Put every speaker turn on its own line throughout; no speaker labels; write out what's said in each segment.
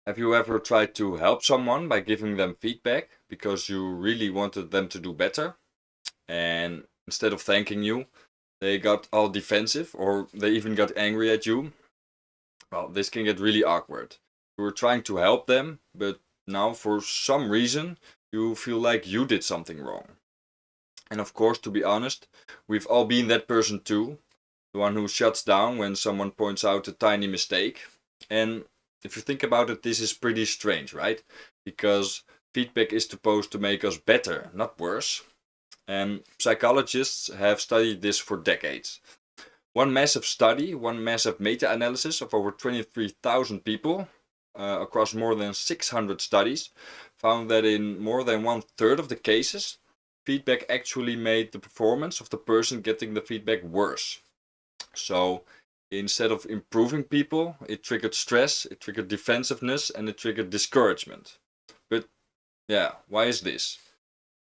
Have you ever tried to help someone by giving them feedback because you really wanted them to do better? And instead of thanking you, they got all defensive or they even got angry at you? Well, this can get really awkward. You were trying to help them, but now for some reason you feel like you did something wrong. And of course, to be honest, we've all been that person too, the one who shuts down when someone points out a tiny mistake. And if you think about it, this is pretty strange, right? Because feedback is supposed to make us better, not worse. And psychologists have studied this for decades. One massive study, one massive meta analysis of over 23,000 people across more than 600 studies found that in more than one third of the cases, feedback actually made the performance of the person getting the feedback worse. So instead of improving people, it triggered stress, it triggered defensiveness, and it triggered discouragement. But yeah, why is this?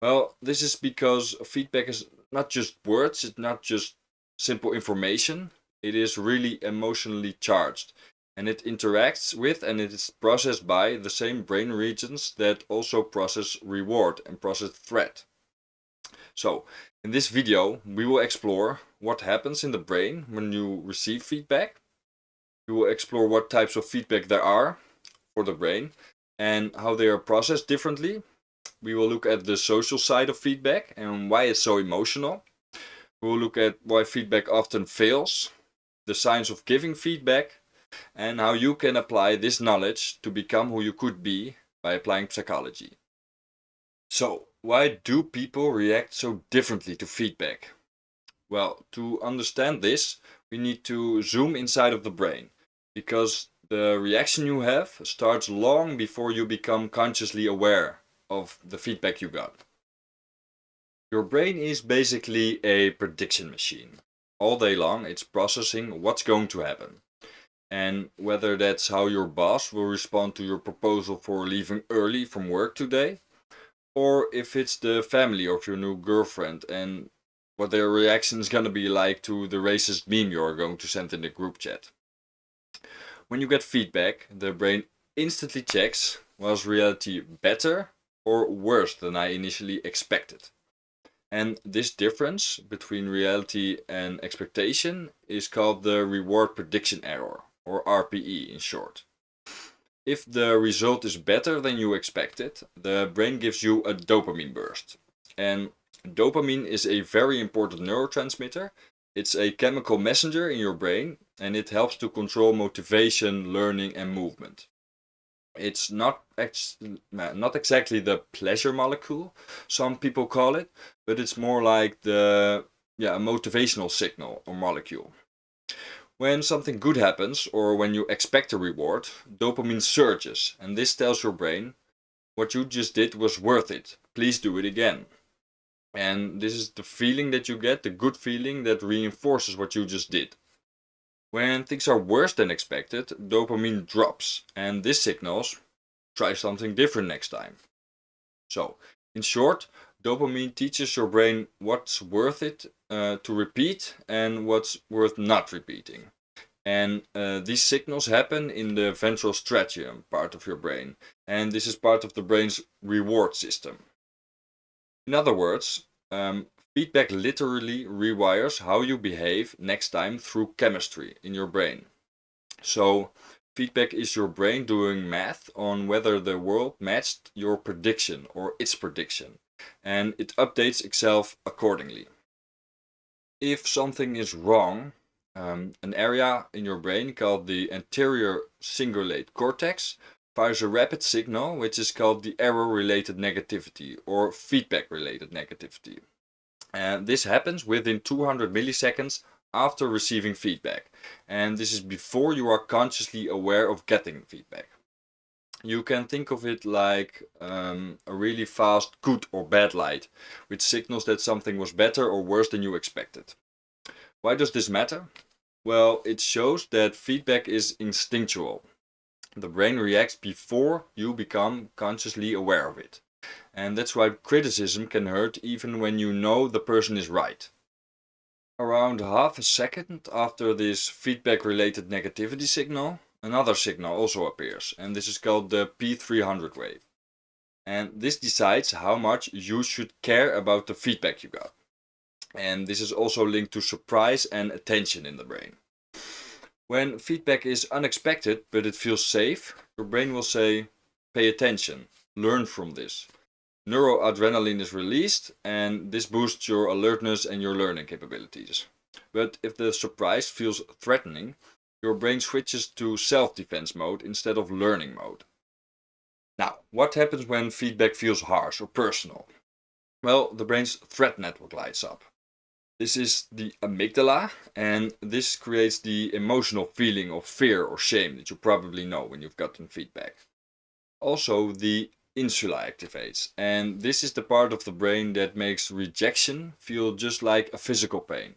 Well, this is because feedback is not just words, it's not just simple information, it is really emotionally charged. And it interacts with and it is processed by the same brain regions that also process reward and process threat. So, in this video, we will explore what happens in the brain when you receive feedback. We will explore what types of feedback there are for the brain and how they are processed differently. We will look at the social side of feedback and why it's so emotional. We will look at why feedback often fails, the science of giving feedback, and how you can apply this knowledge to become who you could be by applying psychology. So, why do people react so differently to feedback? Well, to understand this, we need to zoom inside of the brain because the reaction you have starts long before you become consciously aware of the feedback you got. Your brain is basically a prediction machine. All day long, it's processing what's going to happen. And whether that's how your boss will respond to your proposal for leaving early from work today, or if it's the family of your new girlfriend and what their reaction is gonna be like to the racist meme you're going to send in the group chat. When you get feedback, the brain instantly checks, was reality better or worse than I initially expected? And this difference between reality and expectation is called the reward prediction error, or RPE in short. If the result is better than you expected, the brain gives you a dopamine burst. And dopamine is a very important neurotransmitter. It's a chemical messenger in your brain and it helps to control motivation, learning, and movement. It's not exactly the pleasure molecule, some people call it, but it's more like the a motivational signal or molecule. When something good happens or when you expect a reward, dopamine surges, and this tells your brain, what you just did was worth it. Please do it again. And this is the feeling that you get, the good feeling that reinforces what you just did. When things are worse than expected, dopamine drops, and this signals, try something different next time. So, in short, dopamine teaches your brain what's worth it to repeat and what's worth not repeating. And these signals happen in the ventral striatum part of your brain. And this is part of the brain's reward system. In other words, feedback literally rewires how you behave next time through chemistry in your brain. So, feedback is your brain doing math on whether the world matched your prediction or its prediction. And it updates itself accordingly. If something is wrong, an area in your brain called the anterior cingulate cortex fires a rapid signal which is called the error related negativity or feedback related negativity. And this happens within 200 milliseconds after receiving feedback. And this is before you are consciously aware of getting feedback. You can think of it like a really fast good or bad light, which signals that something was better or worse than you expected. Why does this matter? Well, it shows that feedback is instinctual. The brain reacts before you become consciously aware of it. And that's why criticism can hurt even when you know the person is right. Around half a second after this feedback related negativity signal, another signal also appears, and this is called the P300 wave. And this decides how much you should care about the feedback you got. And this is also linked to surprise and attention in the brain. When feedback is unexpected but it feels safe, your brain will say, pay attention, learn from this. Neuroadrenaline is released, and this boosts your alertness and your learning capabilities. But if the surprise feels threatening, your brain switches to self-defense mode instead of learning mode. Now, what happens when feedback feels harsh or personal? Well, the brain's threat network lights up. This is the amygdala, and this creates the emotional feeling of fear or shame that you probably know when you've gotten feedback. Also, the insula activates, and this is the part of the brain that makes rejection feel just like a physical pain.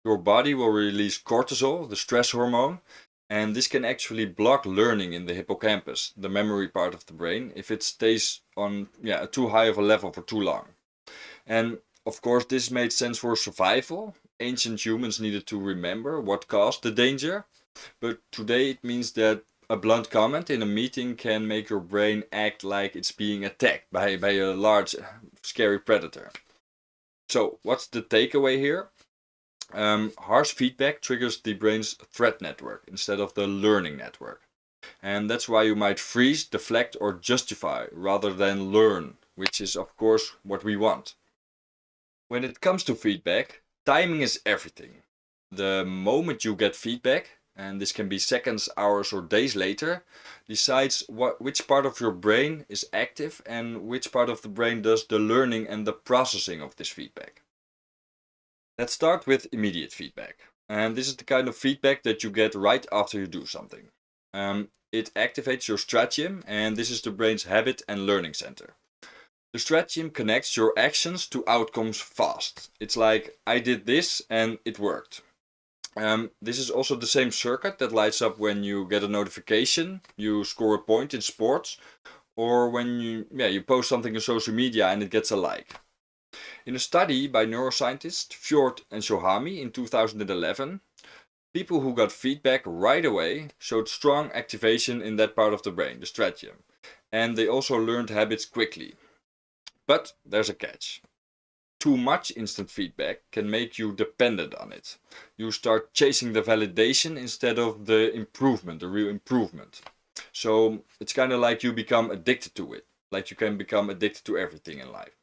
Your body will release cortisol, the stress hormone, and this can actually block learning in the hippocampus, the memory part of the brain, if it stays on too high of a level for too long. And of course, this made sense for survival. Ancient humans needed to remember what caused the danger, but today it means that a blunt comment in a meeting can make your brain act like it's being attacked by a large, scary predator. So, what's the takeaway here? Harsh feedback triggers the brain's threat network instead of the learning network. And that's why you might freeze, deflect, or justify rather than learn, which is, of course, what we want. When it comes to feedback, timing is everything. The moment you get feedback, and this can be seconds, hours, or days later, decides which part of your brain is active and which part of the brain does the learning and the processing of this feedback. Let's start with immediate feedback. And this is the kind of feedback that you get right after you do something. It activates your strategium, and this is the brain's habit and learning center. The strategium connects your actions to outcomes fast. It's like, I did this and it worked. This is also the same circuit that lights up when you get a notification, you score a point in sports, or when you post something on social media and it gets a like. In a study by neuroscientists Fjord and Sohami in 2011, people who got feedback right away showed strong activation in that part of the brain, the strategium, and they also learned habits quickly. But there's a catch. Too much instant feedback can make you dependent on it. You start chasing the validation instead of the improvement, the real improvement. So it's kind of like you become addicted to it, like you can become addicted to everything in life.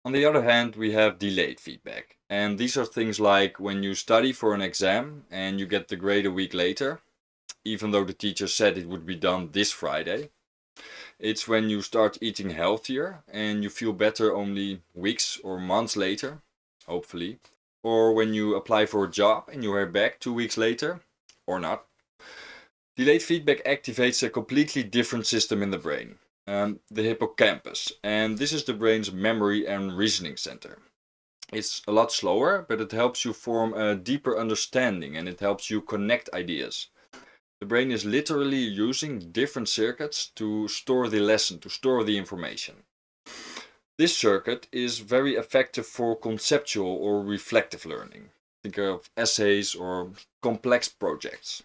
On the other hand, we have delayed feedback. And these are things like when you study for an exam and you get the grade a week later, even though the teacher said it would be done this Friday. It's when you start eating healthier and you feel better only weeks or months later, hopefully. Or when you apply for a job and you hear back 2 weeks later, or not. Delayed feedback activates a completely different system in the brain, the hippocampus. And this is the brain's memory and reasoning center. It's a lot slower, but it helps you form a deeper understanding and it helps you connect ideas. The brain is literally using different circuits to store the lesson, to store the information. This circuit is very effective for conceptual or reflective learning. Think of essays or complex projects.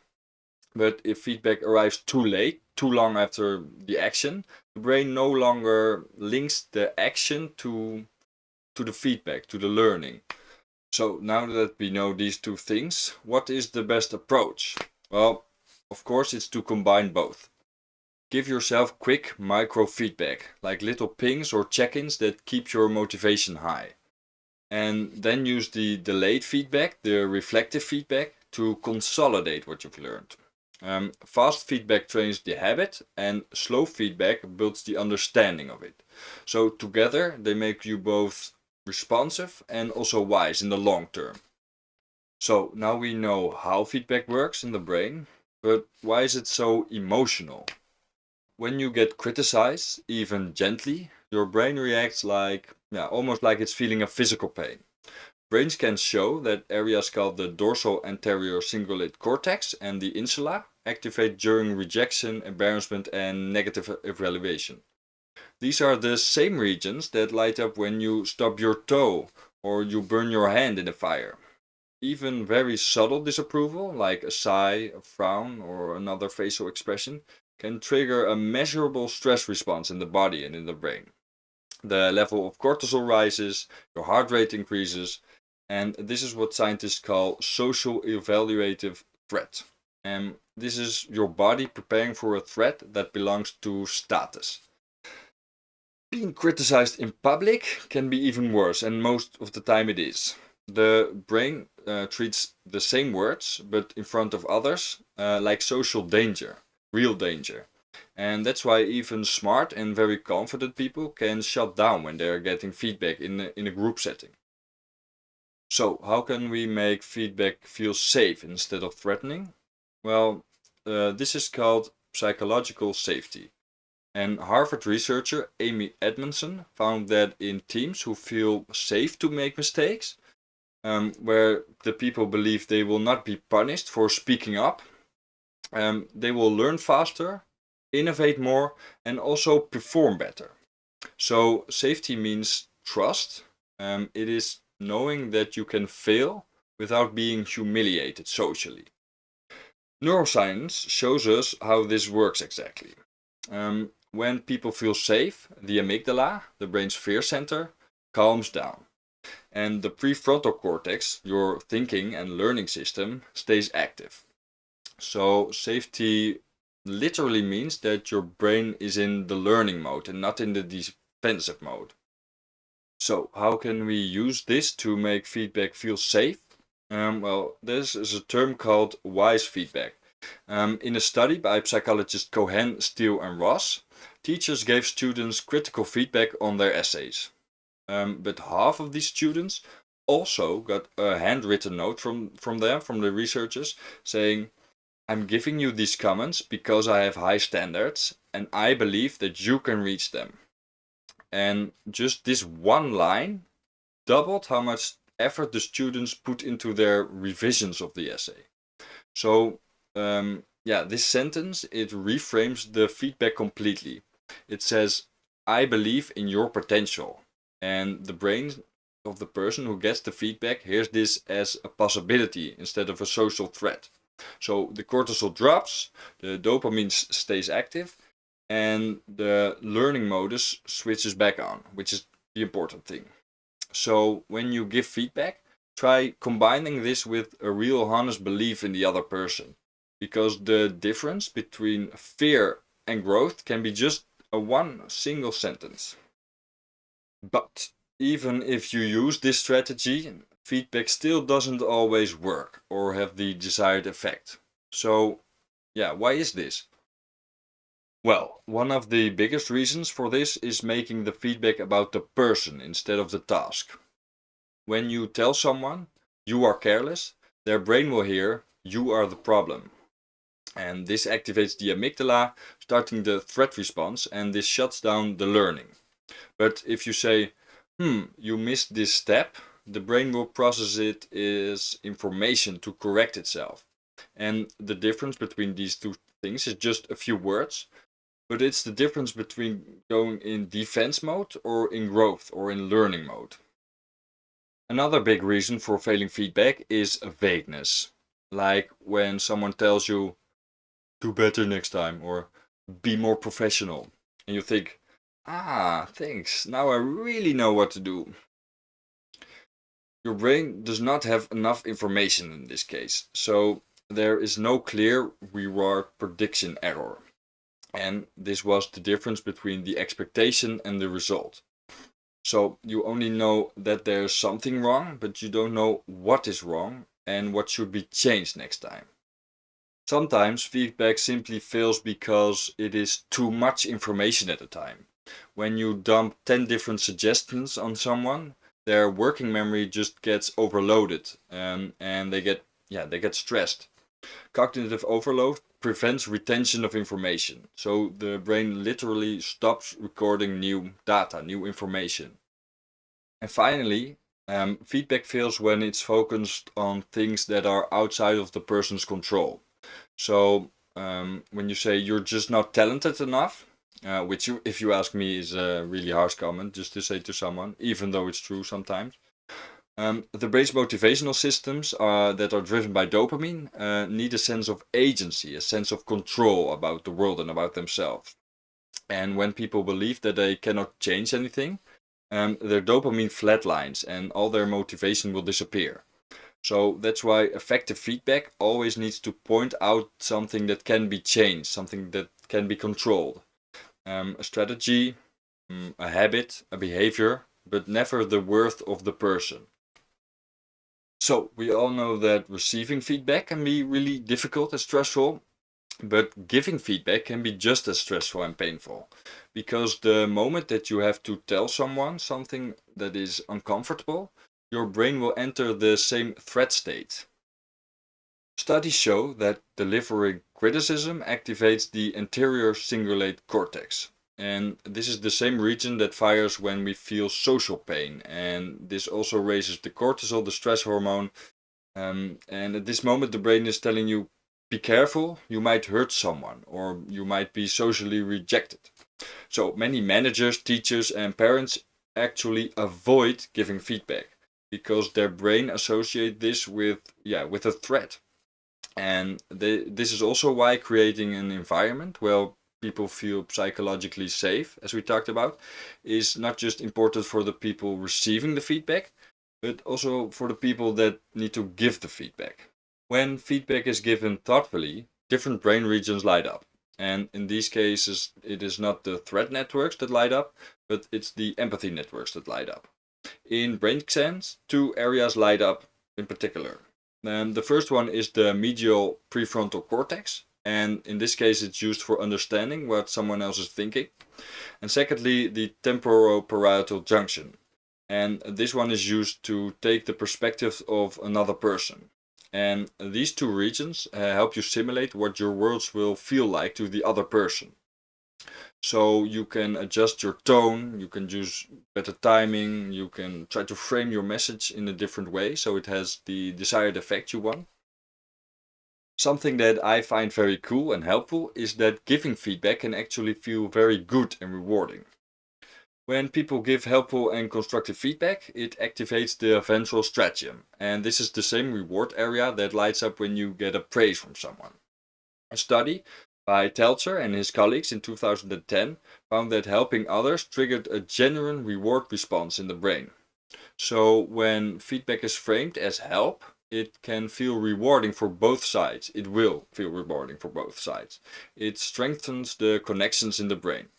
But if feedback arrives too late, too long after the action, the brain no longer links the action to the feedback, to the learning. So now that we know these two things, what is the best approach? Well, of course, it's to combine both. Give yourself quick micro feedback, like little pings or check-ins that keep your motivation high. And then use the delayed feedback, the reflective feedback, to consolidate what you've learned. Fast feedback trains the habit, and slow feedback builds the understanding of it. So together, they make you both responsive and also wise in the long term. So now we know how feedback works in the brain. But why is it so emotional? When you get criticized, even gently, your brain reacts almost like it's feeling a physical pain. Brain scans show that areas called the dorsal anterior cingulate cortex and the insula activate during rejection, embarrassment, and negative evaluation. These are the same regions that light up when you stub your toe or you burn your hand in a fire. Even very subtle disapproval, like a sigh, a frown, or another facial expression, can trigger a measurable stress response in the body and in the brain. The level of cortisol rises, your heart rate increases, and this is what scientists call social evaluative threat. And this is your body preparing for a threat that belongs to status. Being criticized in public can be even worse, and most of the time it is. The brain treats the same words, but in front of others, like social danger, real danger. And that's why even smart and very confident people can shut down when they're getting feedback in a group setting. So, how can we make feedback feel safe instead of threatening? Well, this is called psychological safety. And Harvard researcher Amy Edmondson found that in teams who feel safe to make mistakes, where the people believe they will not be punished for speaking up, they will learn faster, innovate more, and also perform better. So, safety means trust. It is knowing that you can fail without being humiliated socially. Neuroscience shows us how this works exactly. When people feel safe, the amygdala, the brain's fear center, calms down. And the prefrontal cortex, your thinking and learning system, stays active. So, safety literally means that your brain is in the learning mode and not in the defensive mode. So, how can we use this to make feedback feel safe? Well, this is a term called wise feedback. In a study by psychologists Cohen, Steele, and Ross, teachers gave students critical feedback on their essays. But half of these students also got a handwritten note from the researchers, saying, I'm giving you these comments because I have high standards and I believe that you can reach them. And just this one line doubled how much effort the students put into their revisions of the essay. So, this sentence, it reframes the feedback completely. It says, I believe in your potential. And the brain of the person who gets the feedback hears this as a possibility instead of a social threat. So the cortisol drops, the dopamine stays active, and the learning modus switches back on, which is the important thing. So when you give feedback, try combining this with a real honest belief in the other person, because the difference between fear and growth can be just a one single sentence. But even if you use this strategy, feedback still doesn't always work or have the desired effect. So, why is this? Well, one of the biggest reasons for this is making the feedback about the person instead of the task. When you tell someone you are careless, their brain will hear you are the problem. And this activates the amygdala, starting the threat response, and this shuts down the learning. But if you say, you missed this step, the brain will process it as information to correct itself. And the difference between these two things is just a few words, but it's the difference between going in defense mode or in growth or in learning mode. Another big reason for failing feedback is vagueness. Like when someone tells you, do better next time, or be more professional. And you think, thanks, now I really know what to do. Your brain does not have enough information in this case, so there is no clear reward prediction error. And this was the difference between the expectation and the result. So you only know that there's something wrong, but you don't know what is wrong and what should be changed next time. Sometimes feedback simply fails because it is too much information at a time. When you dump 10 different suggestions on someone, their working memory just gets overloaded, and they get stressed. Cognitive overload prevents retention of information, so the brain literally stops recording new data, new information. And finally, feedback fails when it's focused on things that are outside of the person's control. So when you say you're just not talented enough, which if you ask me is a really harsh comment just to say to someone, even though it's true sometimes. The brain's motivational systems that are driven by dopamine need a sense of agency, a sense of control about the world and about themselves. And when people believe that they cannot change anything, their dopamine flatlines and all their motivation will disappear. So that's why effective feedback always needs to point out something that can be changed, something that can be controlled. A strategy, a habit, a behavior, but never the worth of the person. So we all know that receiving feedback can be really difficult and stressful, but giving feedback can be just as stressful and painful. Because the moment that you have to tell someone something that is uncomfortable, your brain will enter the same threat state. Studies show that delivering criticism activates the anterior cingulate cortex. And this is the same region that fires when we feel social pain. And this also raises the cortisol, the stress hormone. And at this moment, the brain is telling you, be careful, you might hurt someone or you might be socially rejected. So many managers, teachers, and parents actually avoid giving feedback because their brain associate this with a threat. And this is also why creating an environment where people feel psychologically safe, as we talked about, is not just important for the people receiving the feedback, but also for the people that need to give the feedback. When feedback is given thoughtfully, different brain regions light up. And in these cases, it is not the threat networks that light up, but it's the empathy networks that light up. In brain scans, two areas light up in particular. The first one is the medial prefrontal cortex, and in this case it's used for understanding what someone else is thinking. And secondly, the temporoparietal junction, and this one is used to take the perspective of another person. And these two regions help you simulate what your words will feel like to the other person. So you can adjust your tone, you can use better timing, you can try to frame your message in a different way so it has the desired effect you want. Something that I find very cool and helpful is that giving feedback can actually feel very good and rewarding. When people give helpful and constructive feedback, it activates the ventral striatum, and this is the same reward area that lights up when you get a praise from someone. A study by Teltzer and his colleagues in 2010 found that helping others triggered a genuine reward response in the brain. So when feedback is framed as help, it can feel rewarding for both sides. It will feel rewarding for both sides. It strengthens the connections in the brain.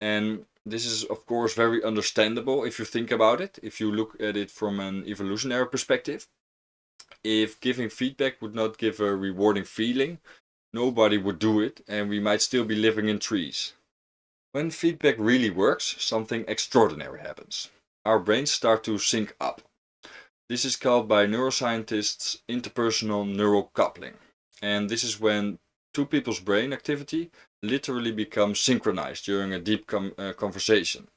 And this is, of course, very understandable if you think about it, if you look at it from an evolutionary perspective. If giving feedback would not give a rewarding feeling, nobody would do it, and we might still be living in trees. When feedback really works, something extraordinary happens. Our brains start to sync up. This is called by neuroscientists interpersonal neural coupling. And this is when two people's brain activity literally becomes synchronized during a deep conversation.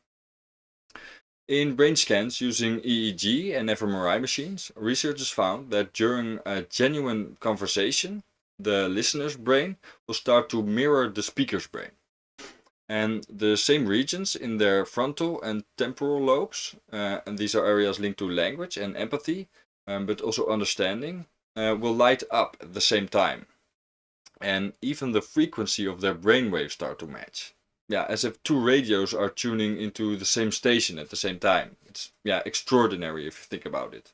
In brain scans using EEG and fMRI machines, researchers found that during a genuine conversation, the listener's brain will start to mirror the speaker's brain. And the same regions in their frontal and temporal lobes, and these are areas linked to language and empathy, but also understanding, will light up at the same time. And even the frequency of their brainwaves start to match. Yeah, as if two radios are tuning into the same station at the same time. It's extraordinary if you think about it.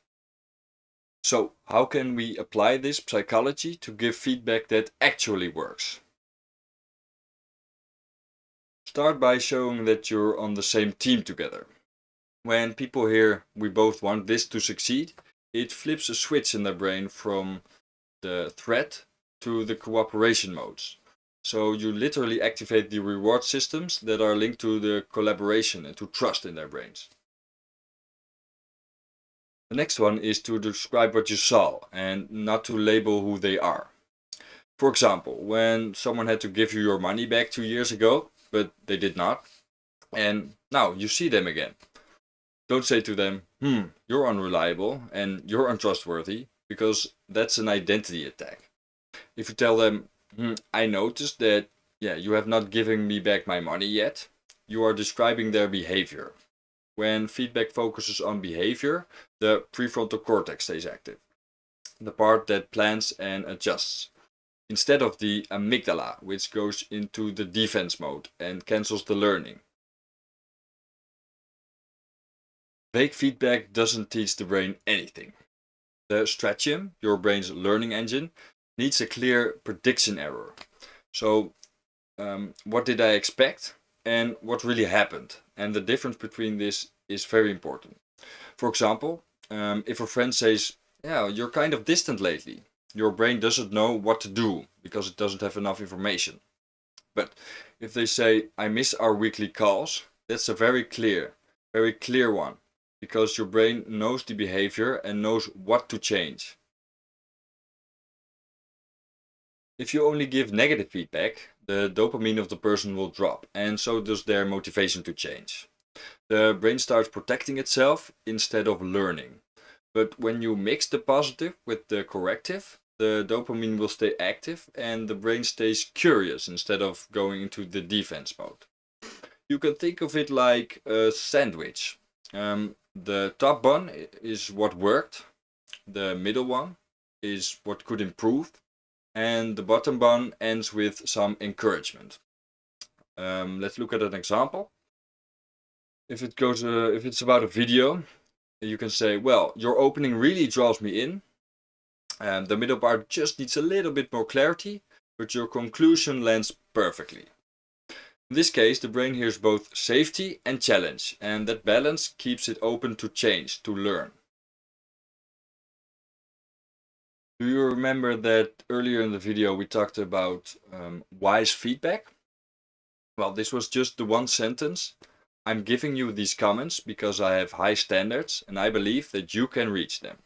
So, how can we apply this psychology to give feedback that actually works? Start by showing that you're on the same team together. When people hear we both want this to succeed, it flips a switch in their brain from the threat to the cooperation modes. So you literally activate the reward systems that are linked to the collaboration and to trust in their brains. The next one is to describe what you saw and not to label who they are. For example, when someone had to give you your money back 2 years ago, but they did not, and now you see them again. Don't say to them, you're unreliable and you're untrustworthy, because that's an identity attack. If you tell them, I noticed that, you have not given me back my money yet, you are describing their behavior. When feedback focuses on behavior, the prefrontal cortex stays active, the part that plans and adjusts, instead of the amygdala, which goes into the defense mode and cancels the learning. Vague feedback doesn't teach the brain anything. The stratum, your brain's learning engine, needs a clear prediction error. So, what did I expect and what really happened? And the difference between this is very important. For example, if a friend says, "Yeah, you're kind of distant lately," your brain doesn't know what to do because it doesn't have enough information. But if they say, "I miss our weekly calls," that's a very clear one, because your brain knows the behavior and knows what to change. If you only give negative feedback, the dopamine of the person will drop, and so does their motivation to change. The brain starts protecting itself instead of learning. But when you mix the positive with the corrective, the dopamine will stay active and the brain stays curious instead of going into the defense mode. You can think of it like a sandwich. The top bun is what worked, the middle one is what could improve, and the bottom bun ends with some encouragement. Let's look at an example. If it's about a video, you can say, "Well, your opening really draws me in. The middle part just needs a little bit more clarity, but your conclusion lands perfectly." In this case, the brain hears both safety and challenge, and that balance keeps it open to change, to learn. Do you remember that earlier in the video we talked about wise feedback? Well, this was just the one sentence. "I'm giving you these comments because I have high standards and I believe that you can reach them."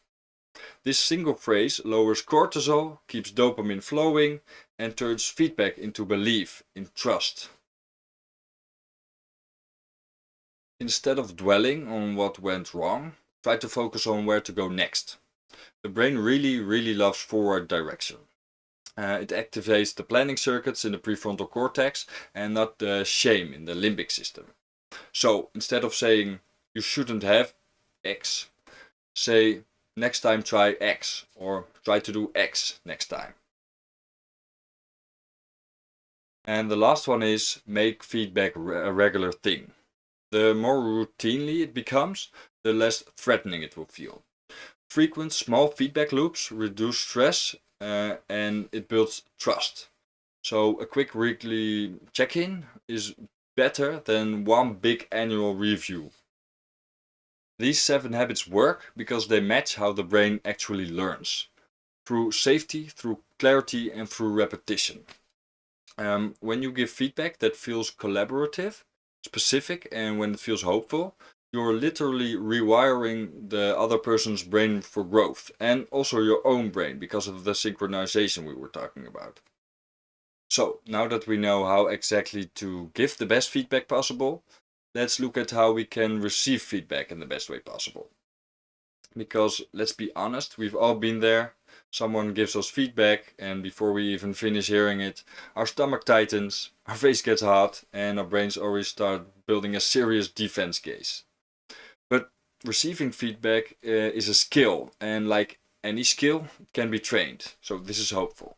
This single phrase lowers cortisol, keeps dopamine flowing, and turns feedback into belief, in trust. Instead of dwelling on what went wrong, try to focus on where to go next. The brain really loves forward direction. It activates the planning circuits in the prefrontal cortex and not the shame in the limbic system. So instead of saying, "You shouldn't have X," say, "Next time try X," or "Try to do X next time." And the last one is make feedback a regular thing. The more routinely it becomes, the less threatening it will feel. Frequent small feedback loops reduce stress and it builds trust. So a quick weekly check-in is better than one big annual review. These 7 habits work because they match how the brain actually learns. Through safety, through clarity, and through repetition. When you give feedback that feels collaborative, specific, and when it feels hopeful, you're literally rewiring the other person's brain for growth, and also your own brain because of the synchronization we were talking about. So, now that we know how exactly to give the best feedback possible, let's look at how we can receive feedback in the best way possible. Because let's be honest, we've all been there. Someone gives us feedback, and before we even finish hearing it, our stomach tightens, our face gets hot, and our brains already start building a serious defense case. But receiving feedback is a skill, and like any skill, it can be trained. So this is hopeful.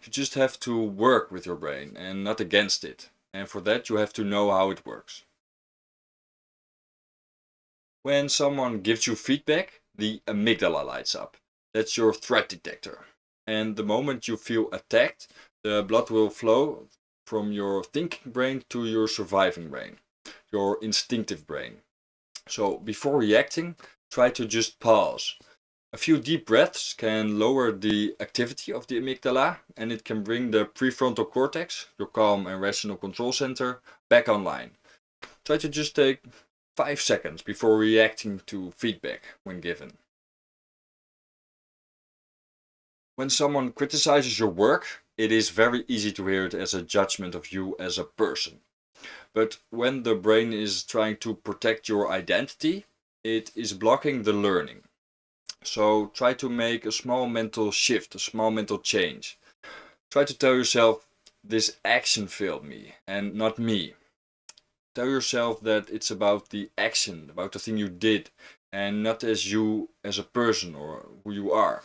You just have to work with your brain and not against it. And for that, you have to know how it works. When someone gives you feedback, the amygdala lights up. That's your threat detector. And the moment you feel attacked, the blood will flow from your thinking brain to your surviving brain, your instinctive brain. So before reacting, try to just pause. A few deep breaths can lower the activity of the amygdala, and it can bring the prefrontal cortex, your calm and rational control center, back online. Try to just take 5 seconds before reacting to feedback when given. When someone criticizes your work, it is very easy to hear it as a judgment of you as a person. But when the brain is trying to protect your identity, it is blocking the learning. So try to make a small mental shift, a small mental change. Try to tell yourself, "This action failed me and not me." Tell yourself that it's about the action, about the thing you did, and not as you as a person or who you are.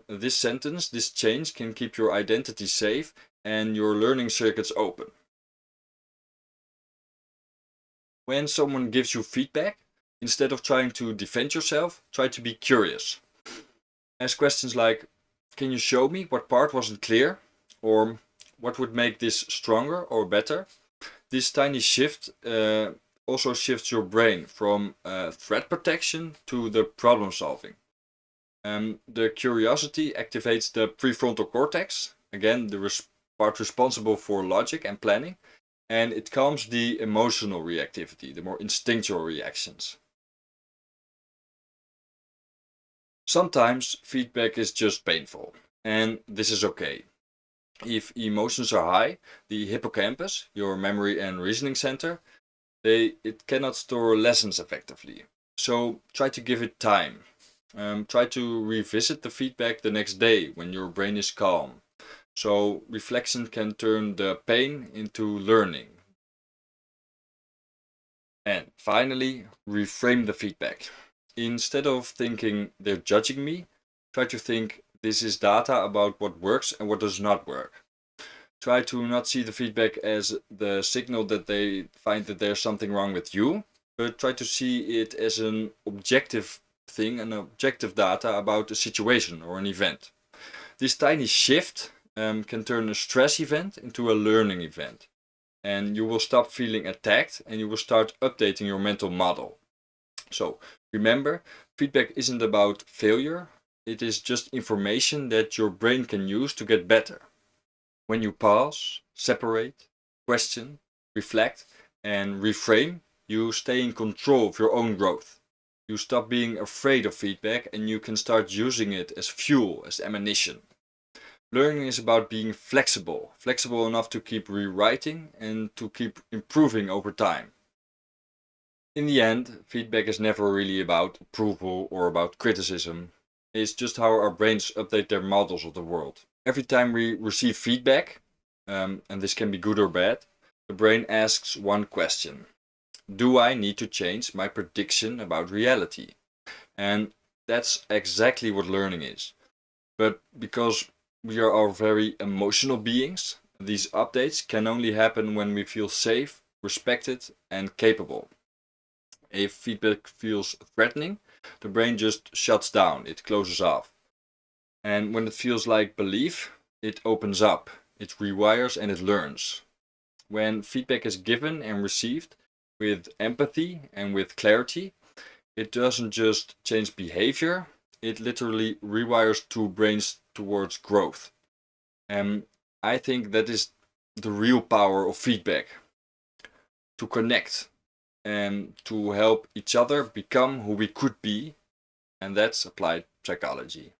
This sentence, this change can keep your identity safe and your learning circuits open. When someone gives you feedback, instead of trying to defend yourself, try to be curious. Ask questions like, can you show me what part wasn't clear? Or what would make this stronger or better? This tiny shift also shifts your brain from threat protection to the problem solving. The curiosity activates the prefrontal cortex, again, the part responsible for logic and planning, and it calms the emotional reactivity, the more instinctual reactions. Sometimes feedback is just painful, and this is okay. If emotions are high, the hippocampus, your memory and reasoning center, it cannot store lessons effectively. So try to give it time. Try to revisit the feedback the next day when your brain is calm. So reflection can turn the pain into learning. And finally, reframe the feedback. Instead of thinking they're judging me, try to think this is data about what works and what does not work. Try to not see the feedback as the signal that they find that there's something wrong with you, but try to see it as an objective thing, an objective data about a situation or an event. This tiny shift can turn a stress event into a learning event. And you will stop feeling attacked and you will start updating your mental model. So remember, feedback isn't about failure, it is just information that your brain can use to get better. When you pause, separate, question, reflect, and reframe, you stay in control of your own growth. You stop being afraid of feedback and you can start using it as fuel, as ammunition. Learning is about being flexible, flexible enough to keep rewriting and to keep improving over time. In the end, feedback is never really about approval or about criticism. It's just how our brains update their models of the world. Every time we receive feedback, and this can be good or bad, the brain asks one question. Do I need to change my prediction about reality? And that's exactly what learning is. But because we are all very emotional beings, these updates can only happen when we feel safe, respected, and capable. If feedback feels threatening, the brain just shuts down, it closes off. And when it feels like belief, it opens up, it rewires, and it learns. When feedback is given and received with empathy and with clarity, it doesn't just change behavior, it literally rewires two brains towards growth. And I think that is the real power of feedback, to connect and to help each other become who we could be, and that's applied psychology.